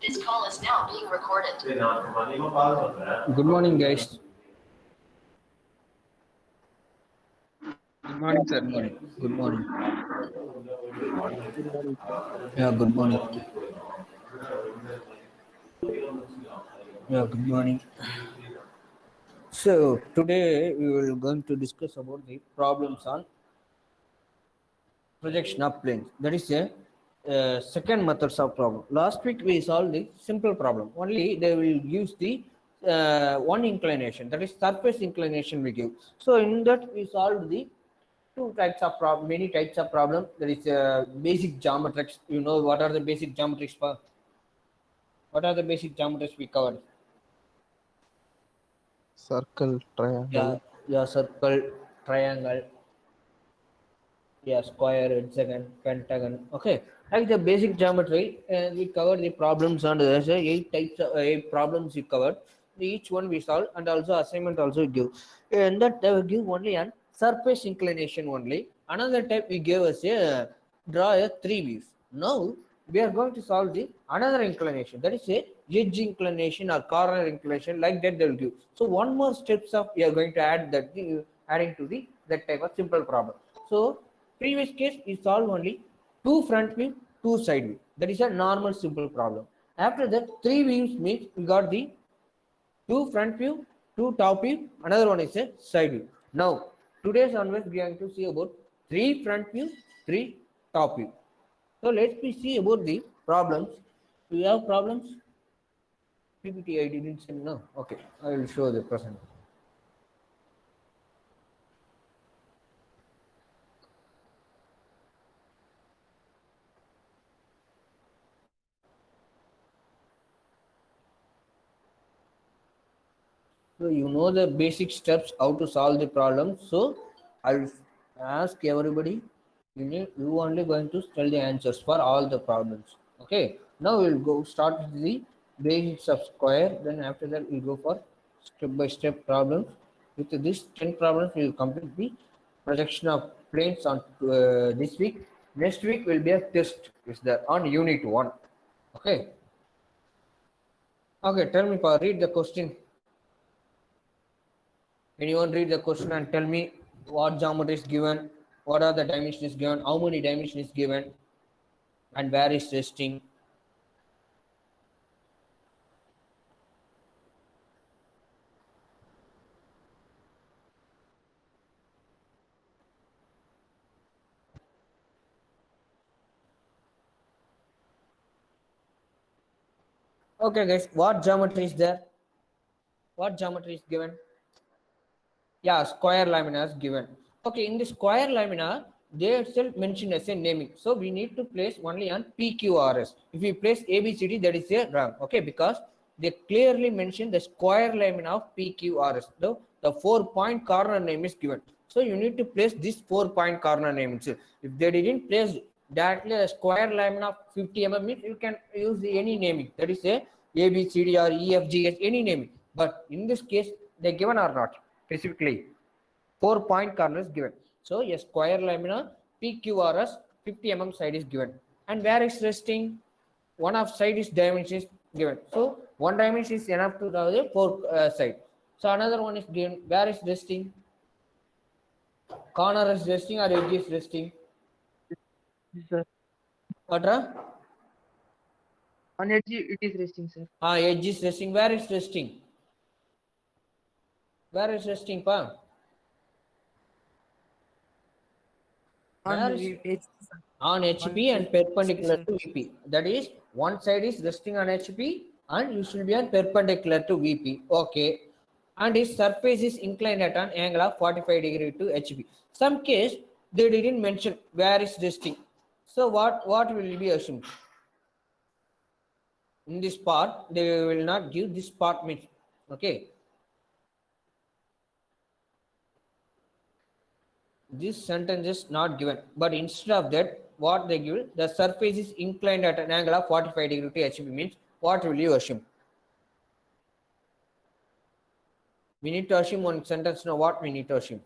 This call is now being recorded. Good morning, guys. Good morning, sir. Good morning. Good morning. Good morning. Yeah, good morning. Yeah, good morning. So today we will going to discuss about the problems on projection of planes. That is a second methods of problem. Last week we solved the simple problem. Only they will use the one inclination, that is surface inclination we give. So in that we solved the two types of problem, many types of problem. There is basic geometrics. You know what are the basic geometrics for? What are the basic geometries we covered? Circle, Yeah, triangle. yeah, circle, triangle, yeah, square, hexagon, pentagon. Okay, like the basic geometry, and we covered the problems, and there's eight types of eight problems we covered. Each one we solve, and also assignment also we give. And that they will give only an surface inclination only. Another type we gave us a draw a three views. Now we are going to solve the another inclination, that is a edge inclination or corner inclination, like that they will give. So one more steps of we are going to add that adding to the that type of simple problem. So previous case we solve only two front view, two side view. That is a normal simple problem. After that, three views means we got the two front view, two top view, another one is a side view. Now, today's onwards we are going to see about three front view, three top view. So let's see about the problems. Do you have problems? PPT I didn't send. No. Okay, I will show the present. So you know the basic steps how to solve the problem. So I'll ask everybody. You only going to tell the answers for all the problems. Okay. Now we'll go start with the basics of square. Then after that we'll go for step by step problems. With this 10 problems we will complete the projection of planes on this week. Next week will be a test. Is there on unit 1. Okay. Okay. Tell me, Pa, read the question. Anyone read the question and tell me what geometry is given, what are the dimensions given, how many dimensions is given, and where is resting. Okay, guys, what geometry is there? What geometry is given? Yeah, square lamina is given. Okay, in the square lamina, they itself mentioned as a naming. So we need to place only on PQRS. If we place ABCD, that is a wrong. Okay, because they clearly mention the square lamina of PQRS. The 4-point corner name is given. So you need to place this 4-point corner name itself. If they didn't place directly a square lamina of 50 mm, you can use any naming. That is a ABCD or EFGH, any naming. But in this case, they given or not specifically 4-point corner is given. So a square lamina PQRS 50 mm side is given. And where is resting? One of side is dimension is given. So one dimension is enough to have the 4 side. So another one is given. Where is resting? Corner is resting or edge is resting? Yes, sir. What? On edge, it is resting, sir. Edge is resting. Where is resting? Where is resting, pa? On Where is edge, sir. on HP and perpendicular to VP. That is One side is resting on HP and you should be on perpendicular to VP. Okay. And his surface is inclined at an angle of 45 degree to HP. Some case they didn't mention where is resting. So what will be assumed? In this part, they will not give this part means. Okay. This sentence is not given, but instead of that, what they give, the surface is inclined at an angle of 45 degree to HP means what will you assume? We need to assume one sentence. Now, what we need to assume?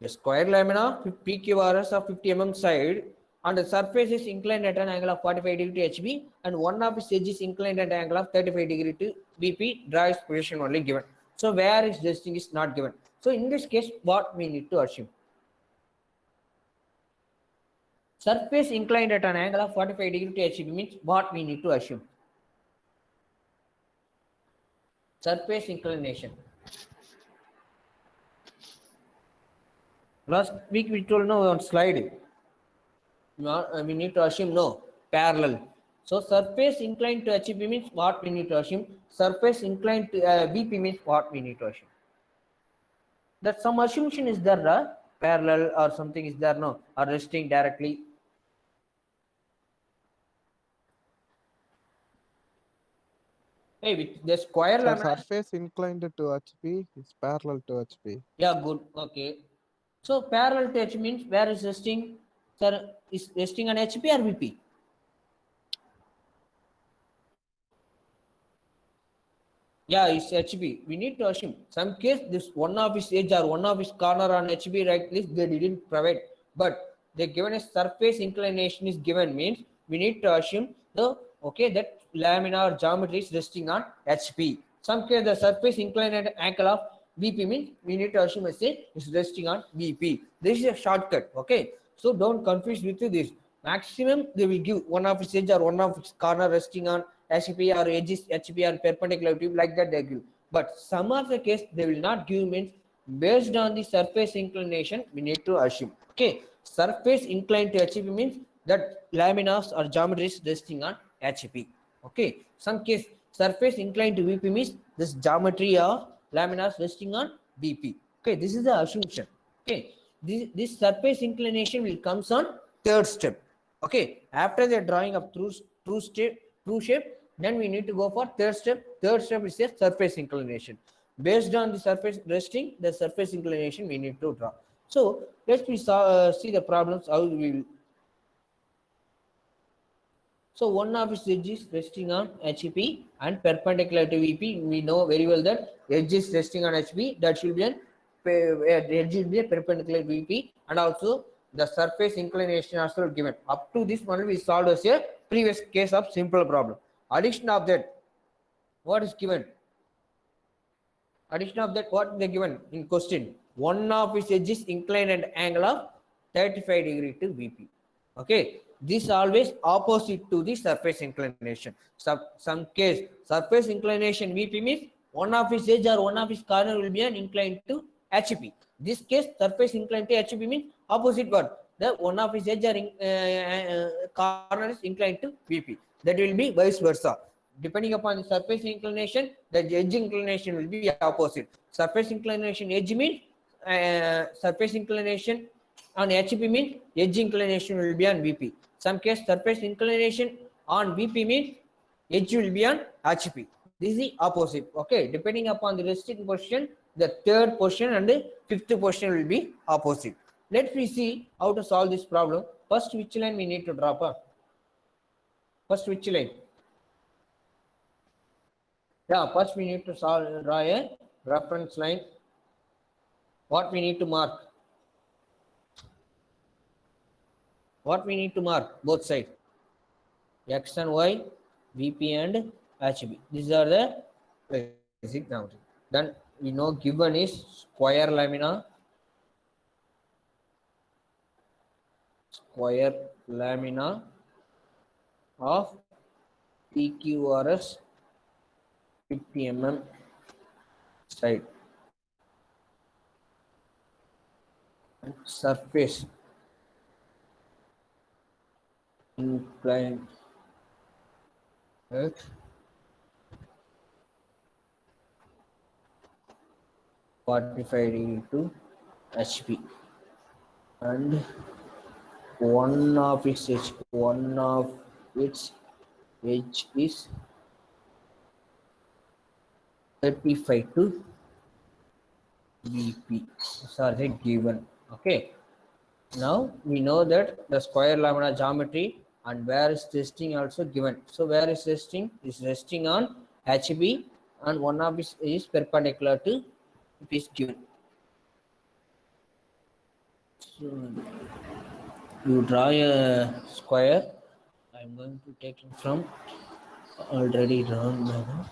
A square lamina PQRS of 50 mm side and the surface is inclined at an angle of 45 degree to HB and one of its edges is inclined at an angle of 35 degree to BP. Draw is position only given. So where is this thing is not given. So in this case, what we need to assume? Surface inclined at an angle of 45 degree to HB means what we need to assume? Surface inclination. Last week we told no on slide. We need to assume no parallel. So surface inclined to HB means what we need to assume. Surface inclined to BP means what we need to assume. That some assumption is there, parallel or something is there, no, or resting directly. Hey, with the square Sir, lamina. surface inclined to HP is parallel to HP. Yeah, good. Okay. So parallel to H means where is resting? Sir, is resting on HP or VP? Yeah, it's HB. We need to assume. Some case this one of his edge or one of his corner on HB right list they didn't provide, but they given a surface inclination is given means we need to assume the that laminar geometry is resting on HP. Some case the surface inclined angle of BP means we need to assume is resting on BP. This is a shortcut. Okay, so don't confuse with this. Maximum they will give one of its edge or one of its corner resting on HP or edges HP or perpendicular to like that they give. But some of the case they will not give means based on the surface inclination we need to assume. Okay, surface inclined to HP means that laminas or geometry is resting on HP. Okay, some case surface inclined to VP means this geometry or laminas resting on BP. Okay, this is the assumption. Okay, this surface inclination will comes on third step. Okay, after the drawing of true shape, then we need to go for third step. Third step is a surface inclination. Based on the surface resting, the surface inclination we need to draw. So let's see the problems how we will. So one of its edges resting on HP and perpendicular to VP. We know very well that edge is resting on HP. That should be an edge will be a perpendicular to VP, and also the surface inclination also given. Up to this one we solved as a previous case of simple problem. Addition of that, what is given? Addition of that, what they given in question? One of its edges inclined at angle of 35 degree to VP. Okay, this always opposite to the surface inclination. Some case surface inclination VP means one of its edge or one of its corner will be an inclined to HP. This case surface inclined to HP means opposite one. The one of its edge or corner is inclined to VP. That will be vice versa. Depending upon the surface inclination, the edge inclination will be opposite. Surface inclination edge means surface inclination on HP means edge inclination will be on VP. Some case surface inclination on VP means edge will be on HP. This is the opposite. Okay, depending upon the resting position, the third position and the fifth position will be opposite. Let me see how to solve this problem. First, which line we need to drop? First, which line? Yeah, first we need to draw a reference line. What we need to mark? What we need to mark? Both sides. X and Y, VP and HB. These are the basic geometry. Then we know given is square lamina. Square lamina of PQRS 50 mm side and surface inclined at 45 degree to HP, and one of its edge is 35 to BP. These are the given. Okay. Now we know that the square lambda geometry and where is resting also given. So where is resting? Is resting on HB, and one of it is perpendicular to it is given. So you draw a square. I'm going to take it from already drawn manner.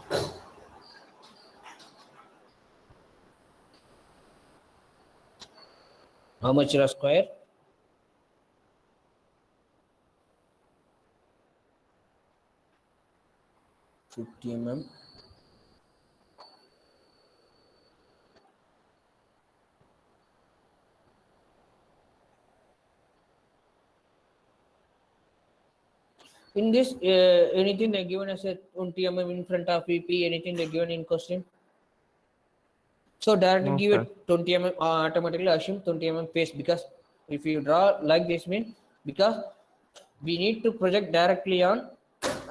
How much is a square? $50 mm. In this, anything they given as a 20 mm in front of VP, anything they given in question? So directly No, give sir. it 20 mm, automatically assume 20 mm pace, because if you draw like this mean, because we need to project directly on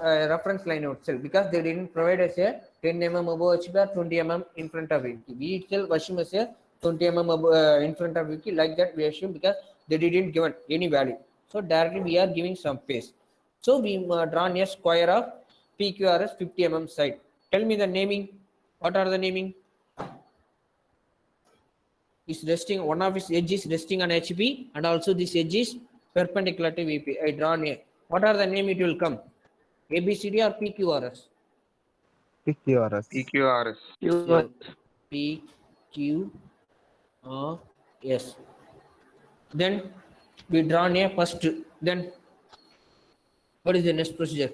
reference line itself, because they didn't provide us a 10 mm above HB or 20 mm in front of it. We itself assume as a 20 mm above, in front of it, like that we assume, because they didn't given any value. So directly we are giving some pace. So we drawn a square of PQRS 50 mm side. Tell me the naming. What are the naming? Is resting, one of its edge is resting on HB, and also this edge is perpendicular to VP. I drawn a. What are the name it will come? ABCD or PQRS? PQRS. PQRS. So PQRS. Then we drawn a first. Then what is the next procedure?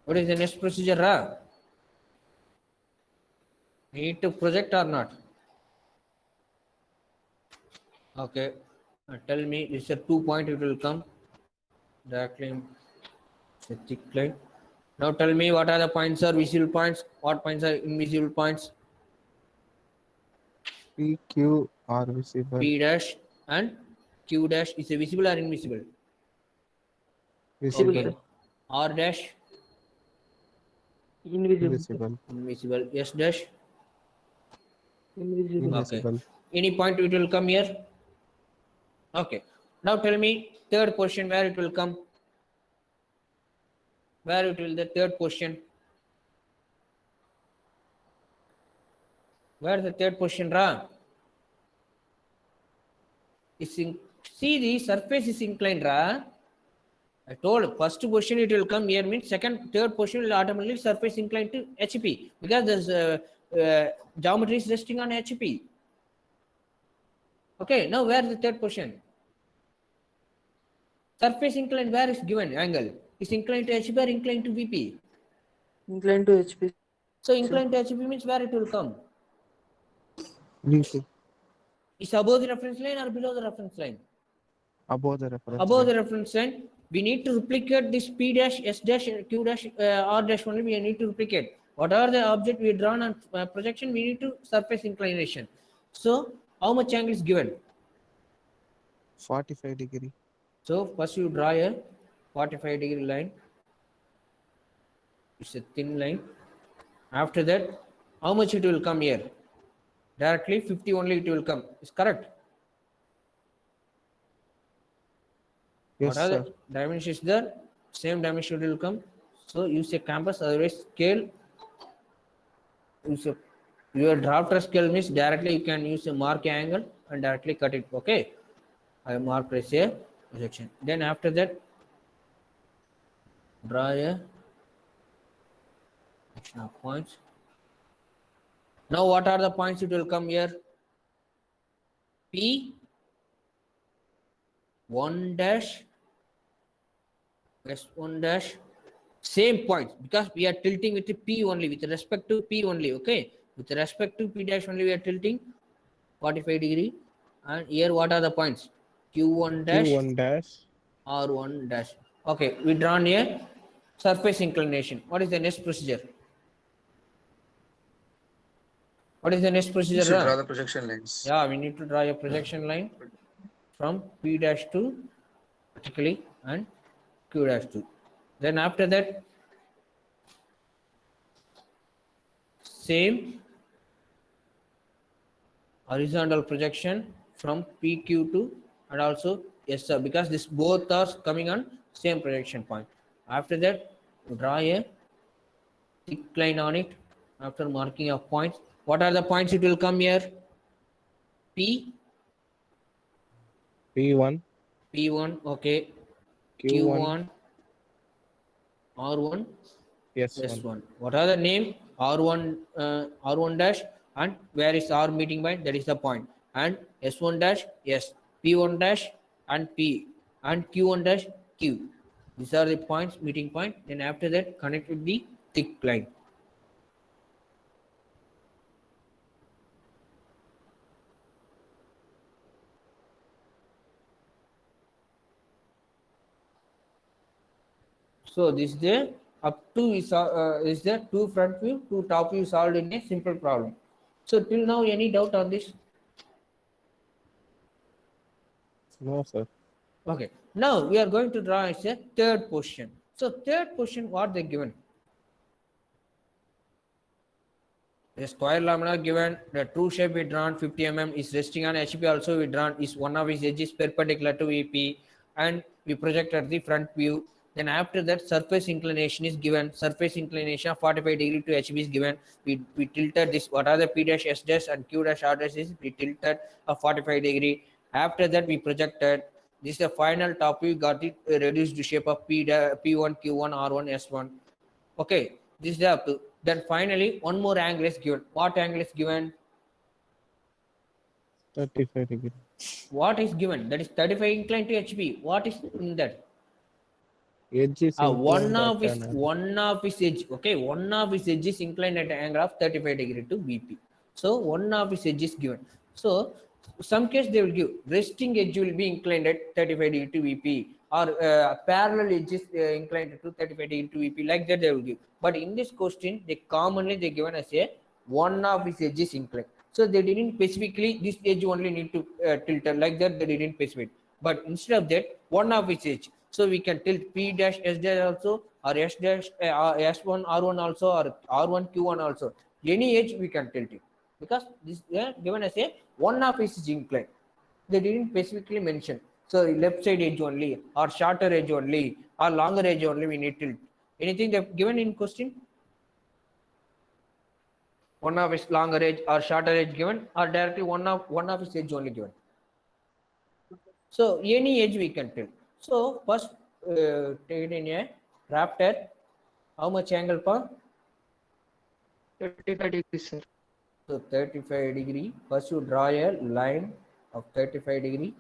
What is the next procedure? Ra? Need to project or not? Okay. Tell me, this is a 2 point, it will come directly. It's a thick line. Now tell me, what are the points are visible points? What points are invisible points? PQ are visible. P dash and Q dash is a visible or invisible? Visible. Okay. R dash Invisible. Invisible. invisible. S dash. Invisible. Invisible. Any point it will come here. Okay. Now tell me third position where it will come. Where it will the third position? Where the third position, Ra? Is in, see the surface is inclined, Ra. I told first position it will come here means second, third position will automatically surface inclined to HP, because this geometry is resting on HP. Okay, now where is the third position? Surface inclined where is given angle? Is inclined to HP or inclined to VP? Inclined to HP. So inclined to HP means where it will come? VP. Is above the reference line or below the reference line? Above the reference. Above line. the reference line. We need to replicate this P dash, S dash, Q dash, R dash only. We need to replicate. Whatever the object we drawn on projection, we need to surface inclination. So how much angle is given? 45 degree. So first you draw a 45 degree line. It's a thin line. After that, how much it will come here? Directly 50 only it will come. Is correct? Yes, What are sir. the dimensions there? Same dimension will come. So use a compass, otherwise scale. Use a, your drafter scale means directly you can use a mark angle and directly cut it. Okay. I mark as a projection. Then after that, draw a section of points. Now what are the points it will come here? P 1 dash S1 dash, same points, because we are tilting with the P only, with respect to P only. Okay, with respect to P dash only we are tilting 45 degree. And here what are the points? Q1 dash Q1 dash. R1 dash. Okay, we drawn a surface inclination. What is the next procedure? What is the next We procedure? should draw the projection lines. Yeah, we need to draw a projection line from P dash to vertically and Q dash to. Then after that, same horizontal projection from PQ to and also SR, because this both are coming on same projection point. After that, draw a thick line on it after marking of points. What are the points it will come here? P, P1, P1, okay, Q1, Q1, R1, S1. S1. What are the name? R1, R1 dash, and where is R meeting point? That is the point. And S1 dash, S, P1 dash, and P, and Q1 dash, Q. These are the points, meeting point. Then after that, connect with the thick line. So this is the up to is the two front view, two top view solved in a simple problem. So till now, any doubt on this? No, sir. Okay. Now we are going to draw as a third position. So third position, what they given? The square lambda given, the true shape we drawn 50 mm is resting on HP also we drawn is one of its edges perpendicular to VP, and we projected the front view. Then after that, surface inclination is given. Surface inclination of 45 degree to HP is given. We tilted this. What are the P dash S dash and Q dash R dash is we tilted a 45 degree. After that, we projected. This is the final top view. Got it reduced to shape of P1 Q1 R1 S1. Okay, this is the up to. Then finally, one more angle is given. What angle is given? 35 degree. What is given? That is 35 inclined to HP. What is in that? Edge is inclined at an angle. One of his edge. Okay, one of his edge is inclined at an angle of 35 degree to VP. So one of his edge is given. So some case they will give resting edge will be inclined at 35 degree to VP, or parallel edge is inclined to 35 degree to VP. Like that they will give. But in this question, they commonly they given as a one of his edge is inclined. So they didn't specifically this edge only need to tilt like that. They didn't specify. But instead of that, one of its edge. So we can tilt P dash S dash also, or S dash S1 R1 also, or R1 Q1 also. Any edge we can tilt it, because this given as a one of its inclined. They didn't specifically mention. So left side edge only, or shorter edge only, or longer edge only we need tilt. Anything they've given in question? One of its longer edge or shorter edge given, or directly one of its edge only given. So any edge we can tilt. So first take it in a rafter. How much angle per? 35 degrees, sir. So 35 degree. First you draw a line of 35 degree.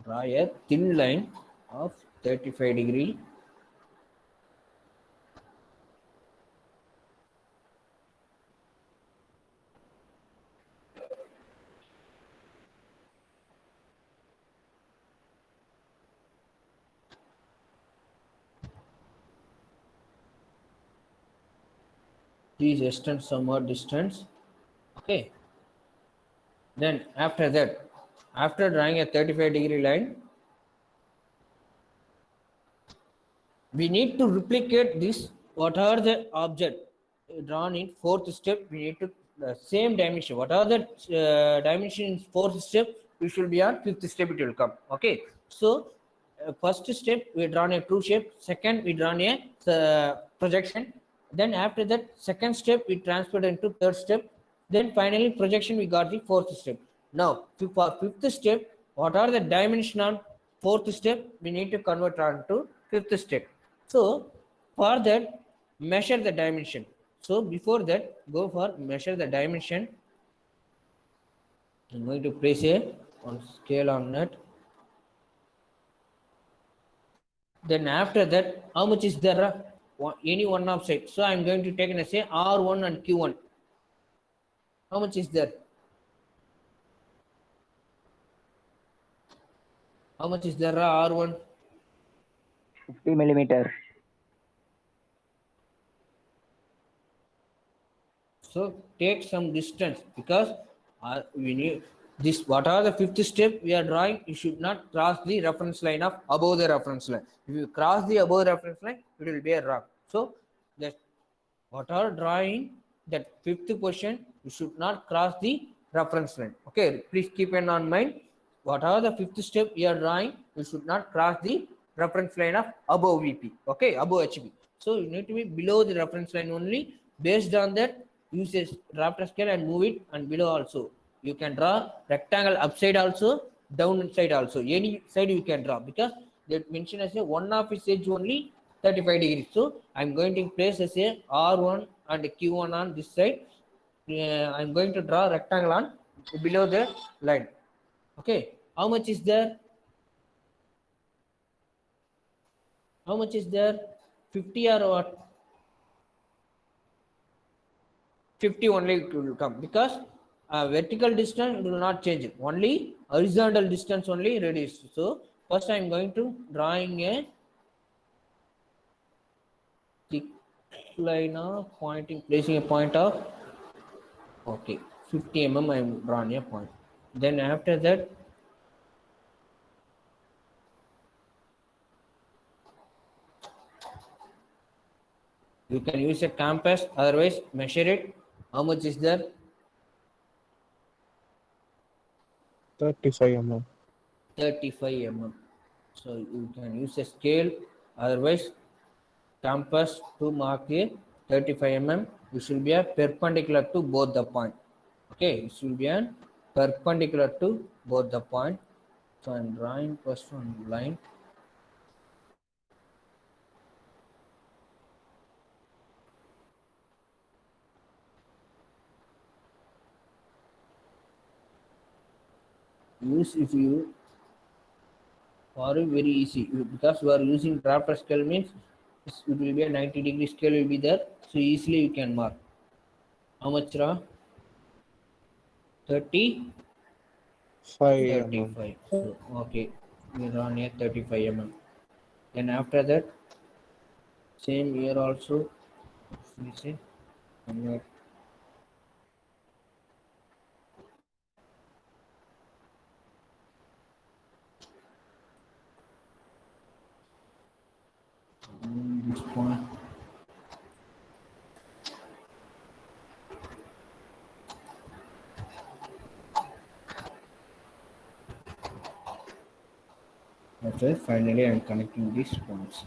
Draw a thin line of 35 degree. Please extend some more distance. Okay. Then after that, after drawing a 35 degree line, we need to replicate this. What are the object drawn in fourth step? We need to the same dimension. What are the dimension in fourth step? We should be on fifth step. It will come. Okay. So first step we drawn a true shape. Second we drawn a projection. Then after that, second step we transferred into third step. Then finally projection we got the fourth step. Now for fifth step, what are the dimension on fourth step? We need to convert on to fifth step. So for that, measure the dimension. So before that, go for measure the dimension. I'm going to place a on scale on net. Then after that, how much is there? Any one of side. So I'm going to take and say R1 and Q1. How much is there? How much is there? R1. 50 millimeter. So take some distance because we need this. What are the fifth step we are drawing? You should not cross the reference line of above the reference line. If you cross the above the reference line, it will be a wrong. So that what are drawing that fifth question, you should not cross the reference line. Okay, please keep in on mind. What are the fifth step you are drawing? You should not cross the reference line of above VP. Okay, above HB. So you need to be below the reference line only. Based on that, use a drafter scale and move it, and below also. You can draw rectangle upside also, down side also. Any side you can draw because they mention as a one of its edge only 35 degrees. So I'm going to place as a R1 and Q1 on this side. I'm going to draw rectangle on below the line. Okay, how much is there? How much is there? 50 or what? 50 only it will come because vertical distance will not change. Only horizontal distance only reduced. So first I'm going to drawing a thick line of pointing, placing a point of, okay, 50 mm I'm drawing a point. Then after that, you can use a compass, otherwise measure it. How much is there? 35 mm. 35 mm. So you can use a scale, otherwise compass to mark a 35 mm. It should be a perpendicular to both the point. Okay, it should be a perpendicular to both the point. So I'm drawing first one line. Use if you for very easy because you are using drafter scale means it will be a 90-degree scale will be there, so easily you can mark. How much raw? 30 5 mm. 35. So okay, we draw near 35 mm. Then after that, same here also, we say convert. This point. Okay, finally I'm connecting these points.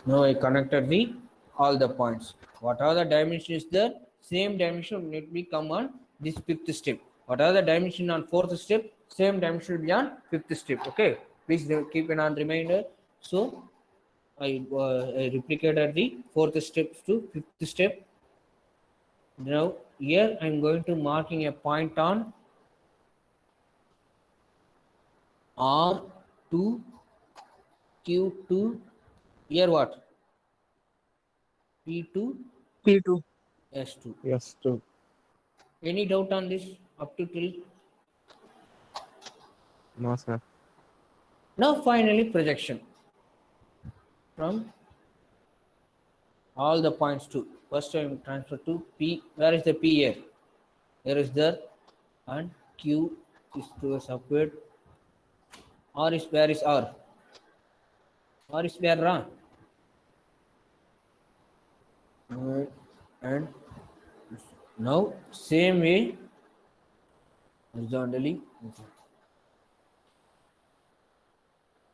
Now I connected the all the points. What are the dimensions there? Same dimension need to be come on this fifth step. What are the dimension on fourth step? Same dimension will be on fifth step. Okay, please keep an on reminder. So I replicated the fourth step to fifth step. Now here I'm going to marking a point on R2 Q2. Here what? P2 P2. S2. Yes, too. Any doubt on this up to till? No, sir. Now finally projection from all the points to first time transfer to P. Where is the P here? Here is there, and Q is towards upward. R is where is R? R is where Ra? And now same way horizontally.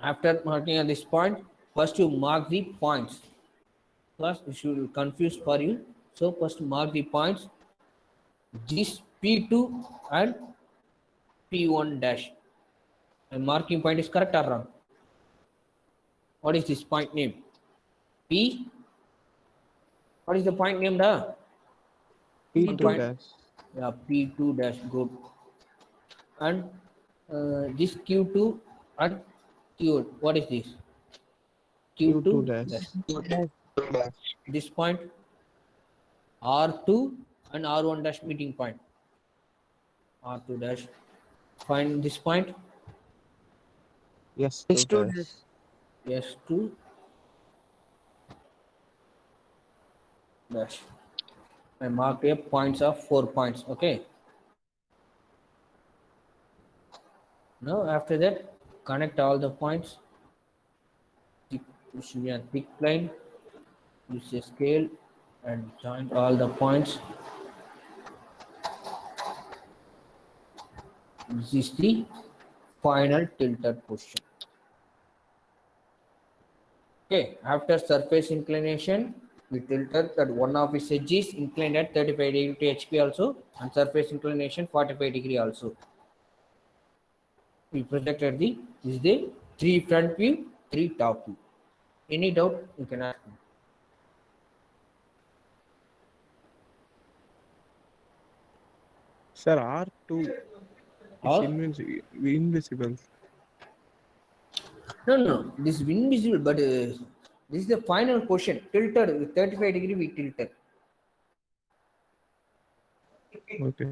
After marking at this point, first you mark the points. First, it should confuse for you. So first mark the points. This P2 and P1 dash. And marking point is correct or wrong? What is this point name? P What is the point named? P2 point. dash. Yeah, P2 dash, good. And this Q2 and Q, what is this? Q2 Q2 dash. dash. This point R2 and R1 dash meeting point. R2 dash. Find this point S2 S2 dash. dash. S2 dash. I mark a points of 4 points. Okay. Now after that, connect all the points. It should be a thick line. Use a scale and join all the points. This is the final tilted position. Okay, after surface inclination, we tilted that one of its edges inclined at 35 degree to HP also, and surface inclination 45 degree also. We projected this is the 3 front view, 3 top view. Any doubt you can ask me. Sir, R2 is Or invisible. no, this is invisible, but this is the final position. Tilted with 35 degree, we tilted. Okay.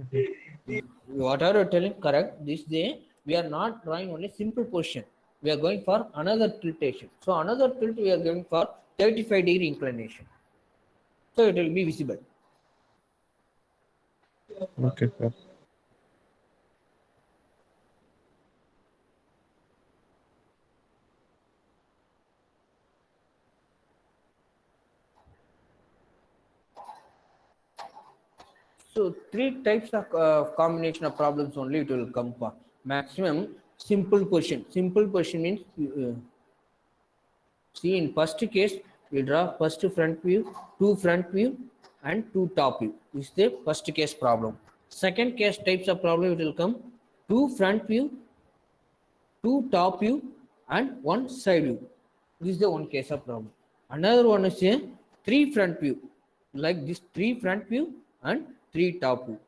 Whatever you're telling, correct. This day we are not drawing only simple position. We are going for another tiltation. So another tilt we are going for 35 degree inclination. So it will be visible. Okay, sir. So 3 types of combination of problems only it will come for. Maximum simple position. Simple position means see in first case we draw first front view, 2 front view and 2 top view. This is the first case problem. Second case types of problem it will come 2 front view, 2 top view and 1 side view. This is the one case of problem. Another one is a 3 front view, like this 3 front view and 3 top view.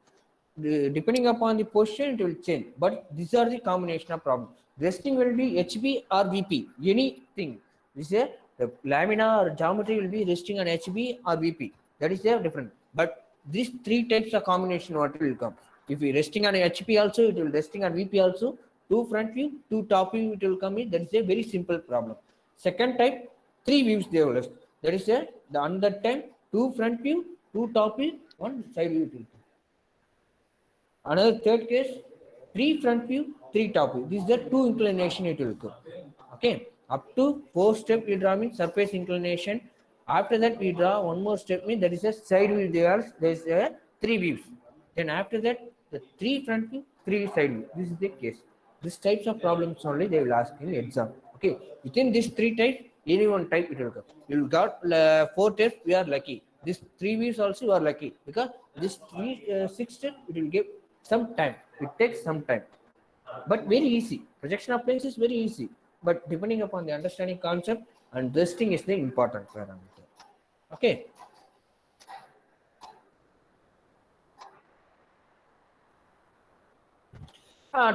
Depending upon the position it will change, but these are the combination of problems. Resting will be HB or VP, anything. This is the lamina or geometry will be resting on HB or VP. That is the different. But these 3 types of combination what will come. If we resting on HP also, it will resting on VP also. 2 front view, 2 top view it will come in. That is a very simple problem. Second type, 3 views they will rest. That is a the on that time 2 front view, 2 top view, 1 side view it will come. Another third case, 3 front view, 3 top view. This is the 2 inclination it will go. Okay, up to 4 step we draw means surface inclination. After that we draw one more step means that is a side view. There is a 3 views. Then after that the 3 front view, 3 side view. This is the case. These types of problems only they will ask in exam. Okay, within these 3 types, any one type it will come. You got 4 tests. We are lucky. These 3 views also you are lucky because this 6 step it will give some time. It takes some time, but very easy. Projection of planes is very easy, but depending upon the understanding concept and this thing is the important parameter. Okay.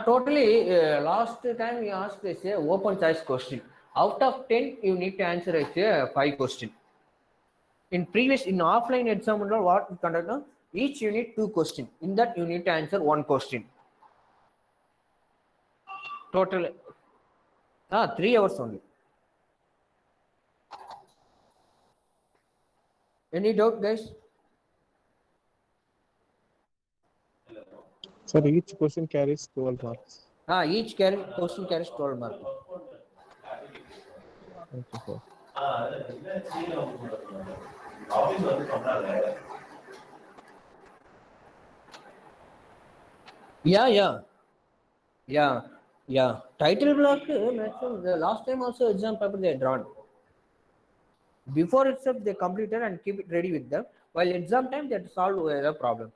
Totally, last time we asked this open choice question. Out of 10, you need to answer as 5 question. In previous, in offline exam, what we conduct? Each unit 2 question. In that, you need to answer 1 question. Total 3 hours only. Any doubt, guys? Sir, each question carries 12 marks. Each question carries 12 marks. Okay, sir. Yeah. Title block, maximum, the last time also exam paper they drawn. Before itself they completed and keep it ready with them. While exam time they solve the problem.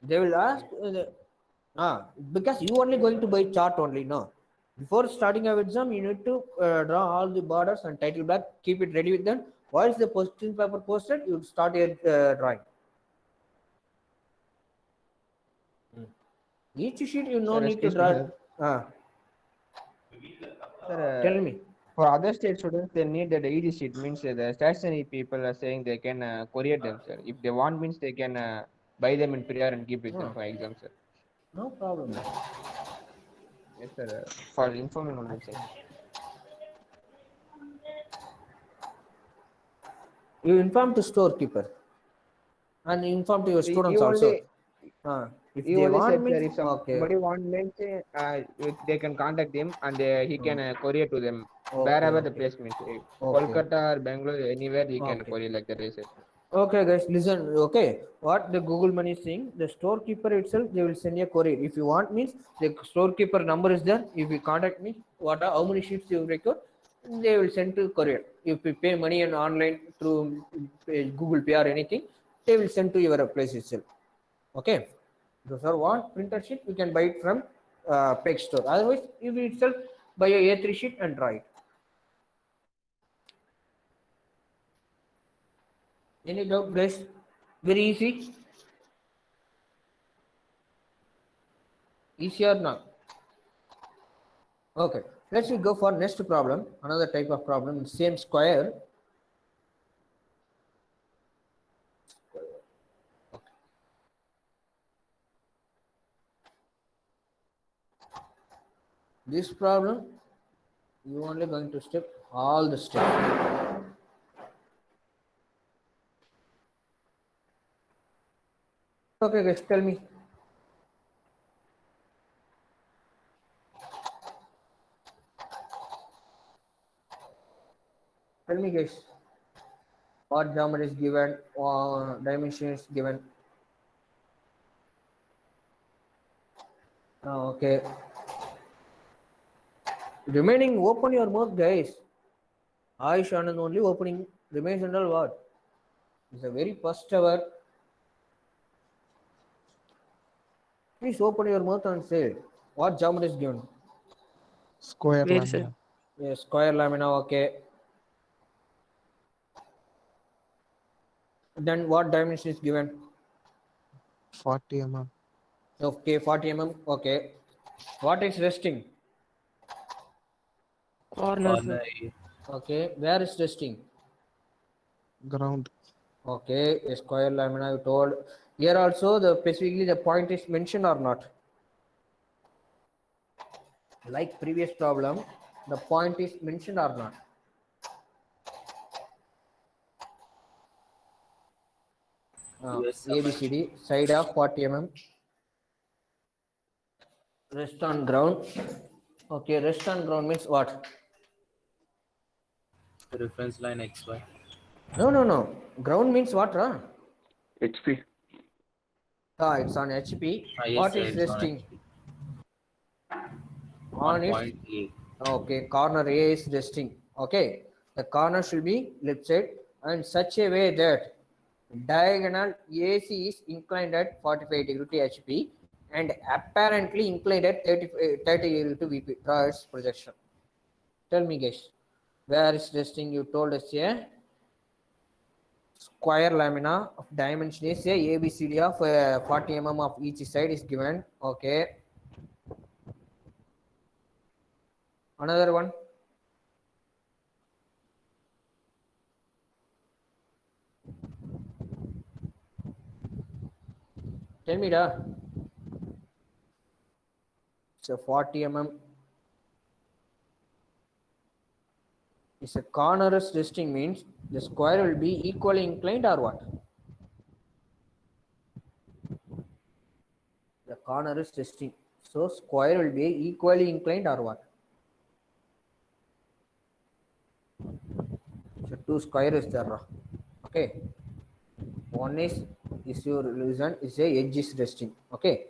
They will ask, because you only going to buy chart only, no. Before starting our exam, you need to draw all the borders and title block, keep it ready with them. Once the question paper posted, you start your drawing. Each sheet you no Sir, need to excuse me, draw. sir. Sir, Tell me. for other state students, they need that ED sheet. Means the stationary people are saying they can courier them, sir. If they want, means they can buy them in prior and give with them for exam, sir. No problem. Yes, sir. For informing only, sir. You inform to storekeeper and inform to your So students you also. only If you they only want said, sir, means if somebody want means they can contact him and he can courier to them wherever the place means. Kolkata or Bangalore, anywhere he can courier like that, sir. Okay, guys, listen. Okay, what the Google Money is saying, the storekeeper itself, they will send a courier. If you want, means the storekeeper number is there. If you contact me, how many sheets you record, they will send to courier. If you pay money and online through Google Pay or anything, they will send to your place itself. Okay, those are want printer sheet, you can buy it from peg store. Otherwise, you itself buy a A3 sheet and draw it. Any doubt, guys? Very easy. Easy or not? Okay. Let's go for next problem. Another type of problem. Same square. This problem, you only going to step all the steps. Okay, guys, tell me. Tell me, guys. What geometry is given or dimension is given? Okay. Remaining, open your mouth, guys. Ayush Anand only opening remains under what? It's a very first ever. Please open your mouth and say what geometry is given. Square Where, sir? Yes, square lamina, okay. Then what dimension is given? 40 mm. Okay, 40 mm, okay. What is resting? Corner, sir. Okay, where is resting? Ground. Okay, a square lamina you told. Here also the specifically the point is mentioned or not? Like previous problem, the point is mentioned or not? ABCD, side of 40 mm, rest on ground. Okay, rest on ground means what? Reference line XY. No. Ground means what, huh? HP. It's on HP. Yes, What sir, is it's on resting? HP. On its point A. okay, corner A is resting. Okay, the corner should be left side and such a way that diagonal AC is inclined at 45 degree to HP and apparently inclined at 30 degree to VP. Draw its projection. Tell me, guys, where is resting? You told us here. Square lamina of dimension is a ABCD of 40 mm of each side is given. Okay. Another one. Tell me, da. So 40 mm. It's a corner's resting means the square will be equally inclined or what? The corner is resting. So square will be equally inclined or what? So two square is there. Okay. One is your reason is a edge is resting. Okay.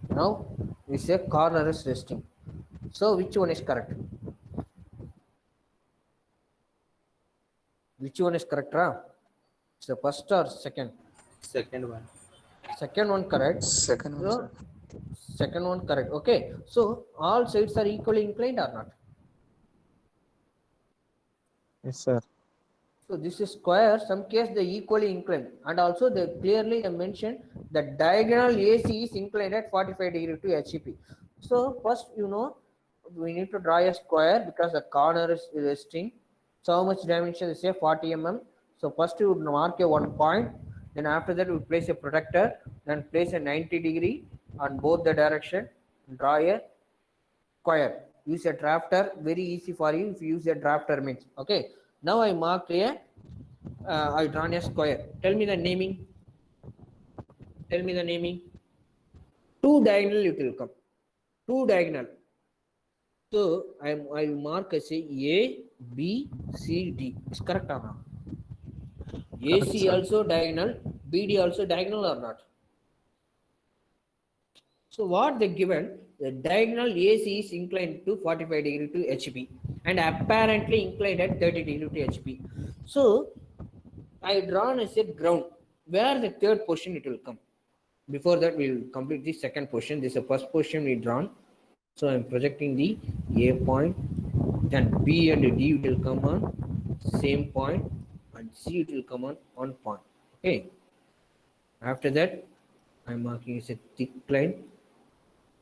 Now we say corner is resting. So which one is correct? Which one is correct? It's the first or second? Second one. Second one correct. Second one, So, sir. Second one correct. Okay, so all sides are equally inclined or not? Yes, sir. So this is square, some case they equally inclined, and also they clearly they mentioned the diagonal AC is inclined at 45 degree to HEP. So first, we need to draw a square because the corner is resting. So how much dimension is say 40 mm. So first you would mark a one point, then after that we place a protector, then place a 90 degree on both the direction, draw a square. Use a drafter, very easy for you if you use a drafter means. Okay, now I marked a I drawn a square. Tell me the naming. Tell me the naming. Two diagonal it will come. Two diagonal. So I will mark as A, B, C, D. It's correct or not? Correct, AC sir. also diagonal, BD also diagonal or not? So what they given, the diagonal AC is inclined to 45 degree to HB and apparently inclined at 30 degree to HB. So I drawn as a ground. Where the third position it will come? Before that, we will complete the second position. This is the first position we drawn. So I am projecting the A point, then B and D will come on same point, and C it will come on one point. Okay. After that, I am marking as a thick line.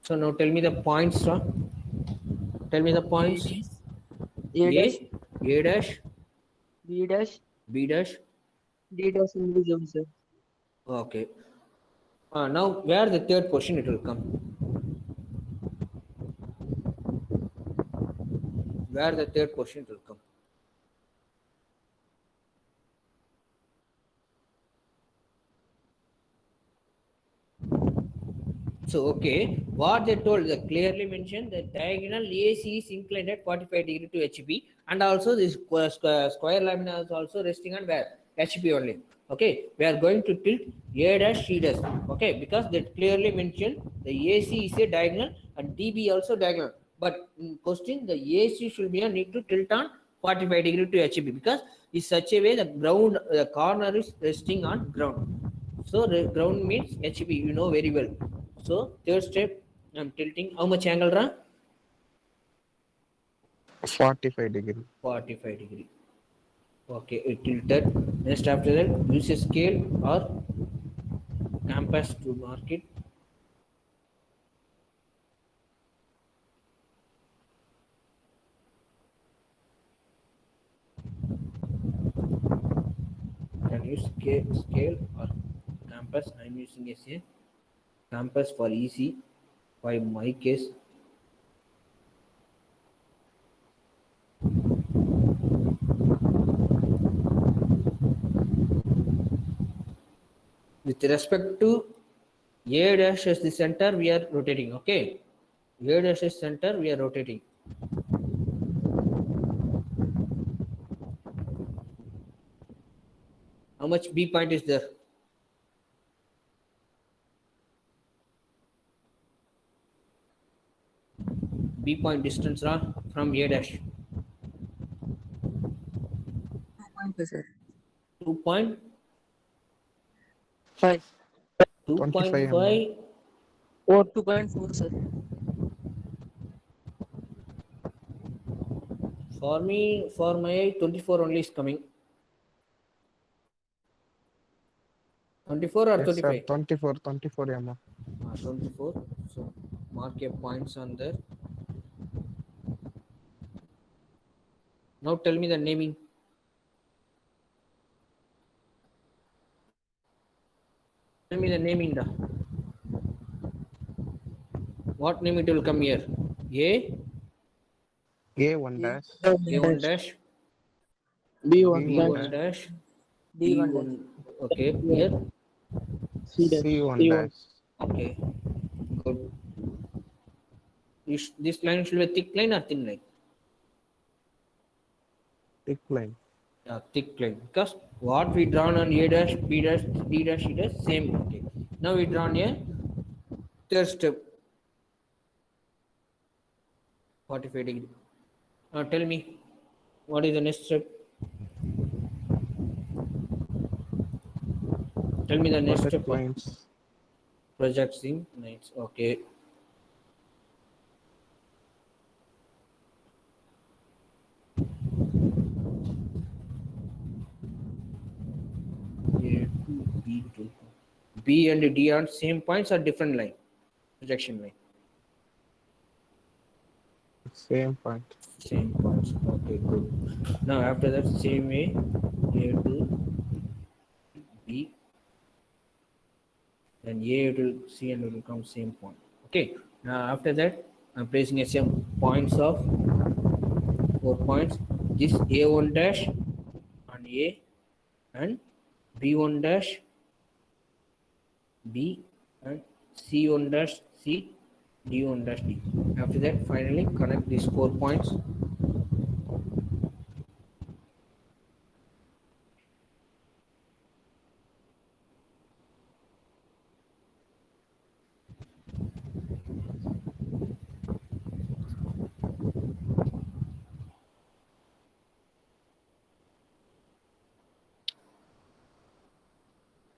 So now tell me the points, sir. Tell me the points. A dash, A dash, B dash, B dash. D dash invisible, sir. Okay. Now where the third position it will come? Where the third position it will come? So okay, what they told, they clearly mentioned the diagonal AC is inclined at 45 degree to HB, and also this square lamina is also resting on where? HB only. Okay, we are going to tilt A dash C dash. Okay, because they clearly mentioned the AC is a diagonal and DB also diagonal. But in question, the AC should be a need to tilt on 45 degree to HB because in such a way the ground, the corner is resting on ground. So ground means HB, you know very well. So third step, I'm tilting. How much angle, Ra? 45 degree. 45 degree. Okay, it tilted. Next after that, use a scale or compass to mark it. Can use scale or compass. I'm using a compass for easy. For my case, with respect to A dash as the center, we are rotating. Okay, A dash is center, we are rotating. How much B point is there? B point distance from A dash. 2.5, sir. 2.5. 5 25 2.5. or 2.4, sir. For me, for my 24 only is coming. 24 or Yes, sir. 25? 24 mm. 24. So mark your points on there. Now tell me the naming. Tell me the naming. What name it will come here? A, A1 dash. A1 dash, B1 B1 dash, dash, D1 dash, D1. Okay, here. C dash, C1 C1. dash. Okay, good. This line should be a thick line or thin line? Thick line. Yeah, thick line. Because what we drawn on A dash, B dash, D dash, C dash, same. Okay. Now we drawn a third step. 45 degree. Now tell me, what is the next step? Tell me the next Project step. lines. Projecting lines. Okay. B to B and D are same points or different line? Projection line. Same point. Same points. Okay, good. Now after that, same way, A to B, then A to C and it will come same point. Okay. Now after that, I'm placing a same points of 4 points. This A1 dash on A and B1 dash B and C1 dash C, D1 dash D. After that, finally connect these 4 points.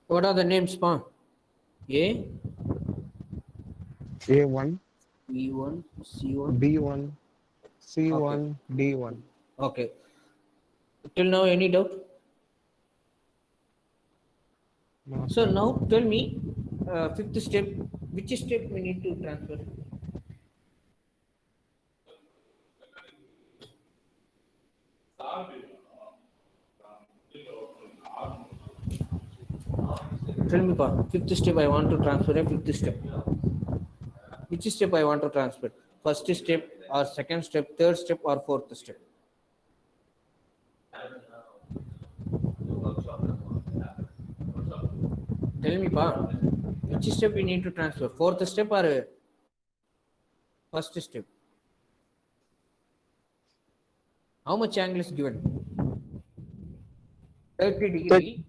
What are the names, Pa? A, A1, B1, C1. B1, Okay. C1, D1. Okay. Till now, any doubt? No, So sir. now tell me, fifth step, which step we need to transfer? Tell me, Pa, fifth step I want to transfer a fifth step. Which step I want to transfer? First step or second step, third step or fourth step? Tell me, Pa, which step we need to transfer? Fourth step or first step? How much angle is given? 30 degree.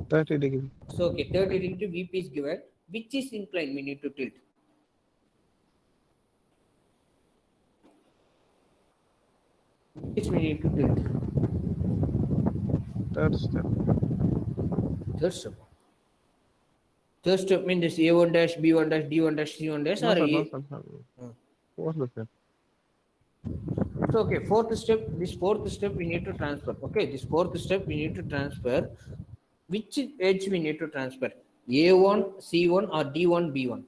30 degree. So, okay, 30 degree VP is given. Which is inclined we need to tilt? Which we need to tilt? Third step. Third step. Third step means this A1 dash, B1 dash, D1 dash, C1 dash No, or sir, A. no, sir, sir. Hmm. What's the step? So, okay, fourth step, this fourth step we need to transfer. Okay, this fourth step we need to transfer. Which edge we need to transfer? A1, C1 or D1, B1?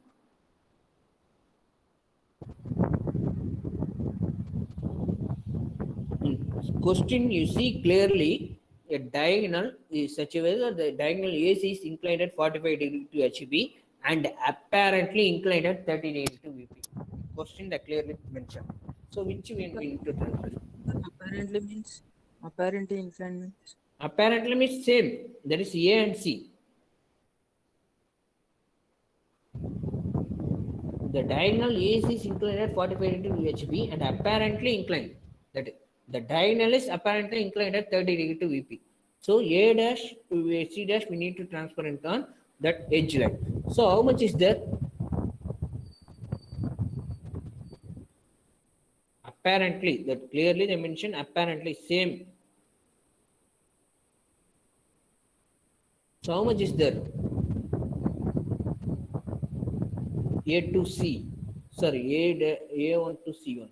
In question you see clearly a diagonal is such a way that the diagonal AC is inclined at 45 degree to HB and apparently inclined at 30 degree to VP. Question that clearly mentioned. So which we need to transfer? Apparently means apparently inclined means Apparently means same. That is A and C. The diagonal AC is inclined at 45 degree to HB and apparently inclined. That is, the diagonal is apparently inclined at 30 degree to VP. So A dash to C dash we need to transfer and turn that edge line. So how much is there? Apparently, that clearly they mention apparently same. So how much is there? A to C. Sorry, A1 to C1.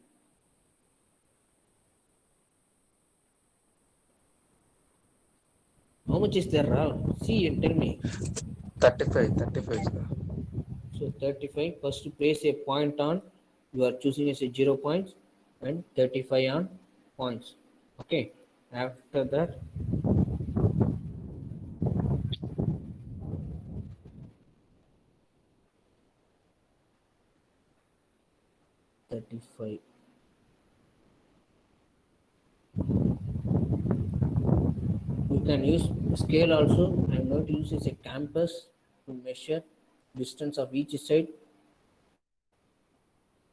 How much is there, Rao? See and tell me. 35, 35, sir. So 35, first to place a point on, you are choosing as a 0 points and 35 on points. Okay. After that, $35. You can use scale also. I'm going to use as a campus to measure distance of each side,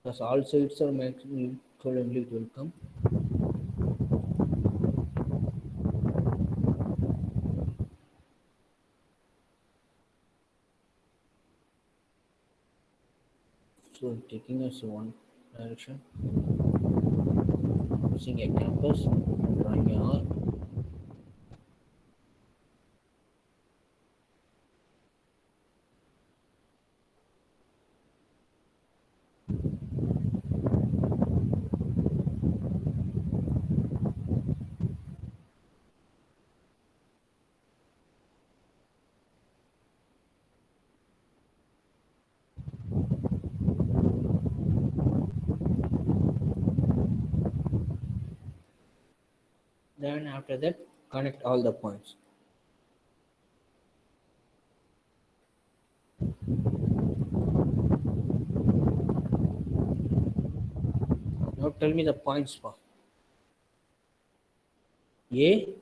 because all sides are maximum equal only it will come. So taking us one direction, using a campus, drawing a arc. Then after that, connect all the points. Now tell me the points for A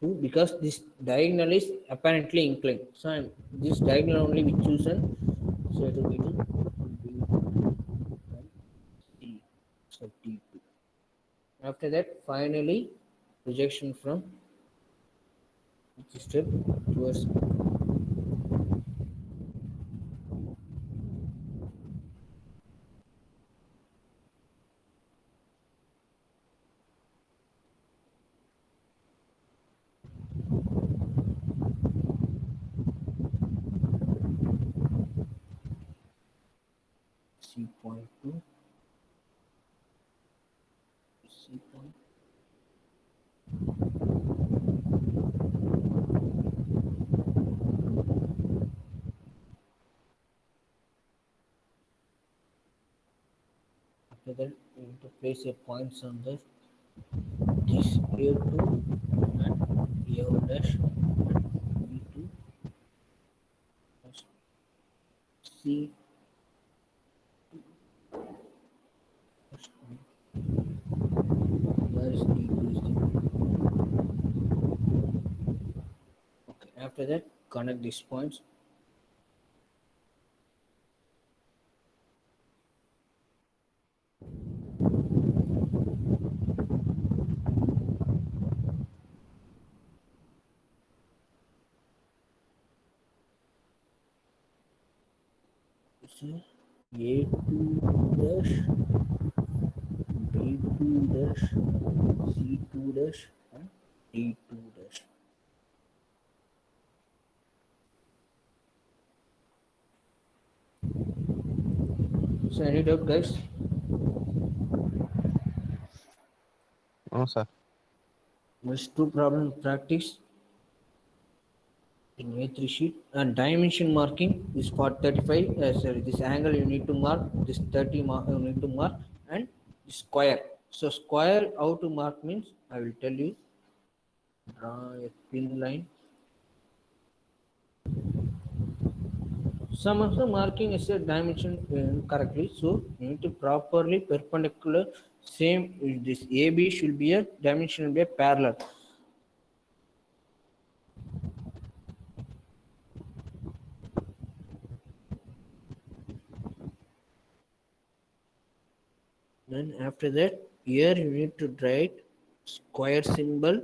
2 because this diagonal is apparently inclined. So this diagonal only we chosen. So it will be to B and D. So D2. After that, finally, projection from which step towards 3.2 C point. After that, we need to place a points on this A2 and A1 dash and B2 dash C dash where is D2 is the okay. After that, connect these points. See A2 dash B2 dash C2 dash and D2 dash. So any doubt, guys? No, sir. There's two problem practice in A3 sheet and dimension marking is for 35. Sorry, this angle you need to mark, this 30 mark you need to mark, and square. So square how to mark means I will tell you. Draw a thin line. Some of the marking is a dimension correctly, so you need to properly perpendicular. Same this AB should be a dimension will be a parallel. Then after that, here you need to write square symbol.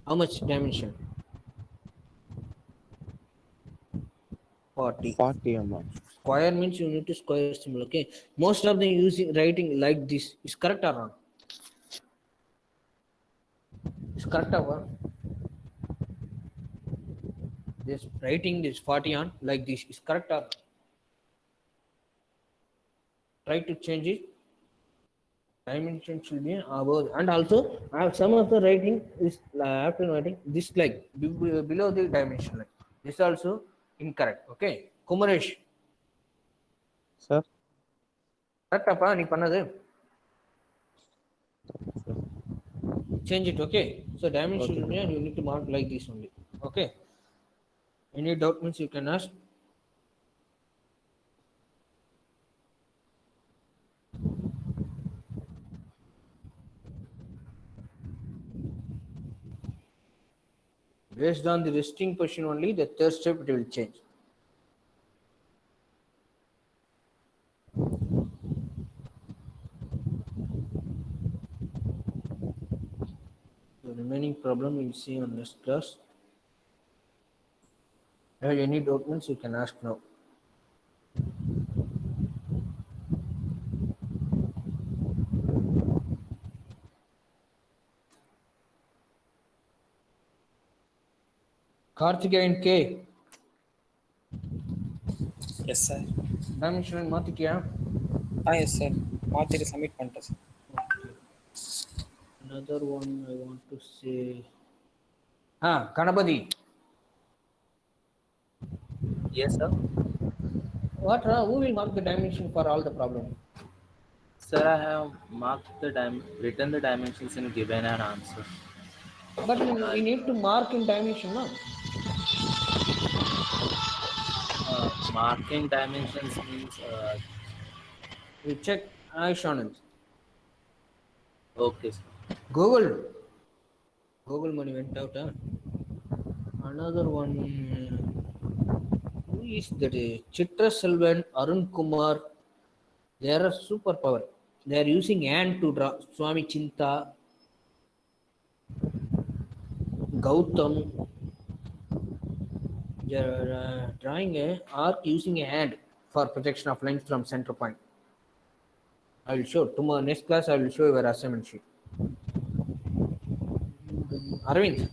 How much dimension? 40. 40 mm. Square means you need to square symbol. Okay. Most of them using writing like this is correct or wrong? Is correct or wrong? This writing this 40 on like this is correct or wrong? Try to change it. Dimension should be above, and also some of the writing is after writing this like below the dimension line. This also incorrect. Okay, Kumaresh, Sir? correct appa நீ பண்ணது? Change it. Okay, so dimension Okay. you need to mark like this only. Okay, any doubt means you can ask. Based on the resting position only, the third step it will change. The remaining problem we'll see on this class. Have any documents you can ask now. Karthikeyan K. Yes, sir. Dimension மாத்திட்டியா? Yes, sir. மாத்திட்டு submit பண்ணிட்டேன் sir. Another one I want to say. Kanapati. Yes, sir. What? Who will mark the dimension for all the problem? Sir, I have marked the written the dimensions and given an answer. But we need to mark in dimension, no? Marking dimensions means We check. I Shanand. okay, sir. Google. Google money went out, huh? Another one. Who is that? Chitra Selvan, Arun Kumar. They are a superpower. They are using hand to draw. Swami Chinta, Gautam. They are drawing a arc using a hand for projection of lines from center point. I will show tomorrow. Next class, I will show your assignment sheet. Arvind.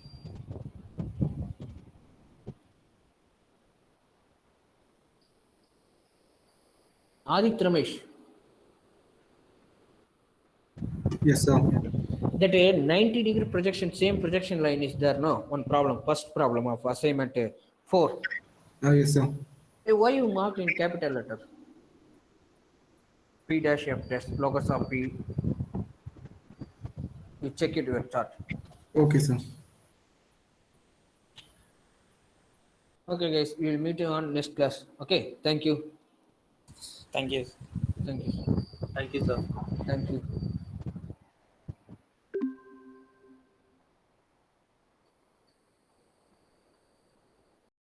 Adit Ramesh. Yes, sir. That a 90-degree projection, same projection line is there, no? One problem, first problem of assignment 4. Yes, sir. Hey, why you marked in capital letter? P dash F dash locus of P. You check it your chart. Okay, sir. Okay, guys, we will meet you on next class. Okay, thank you. Thank you. Thank you. Thank you, sir. Thank you.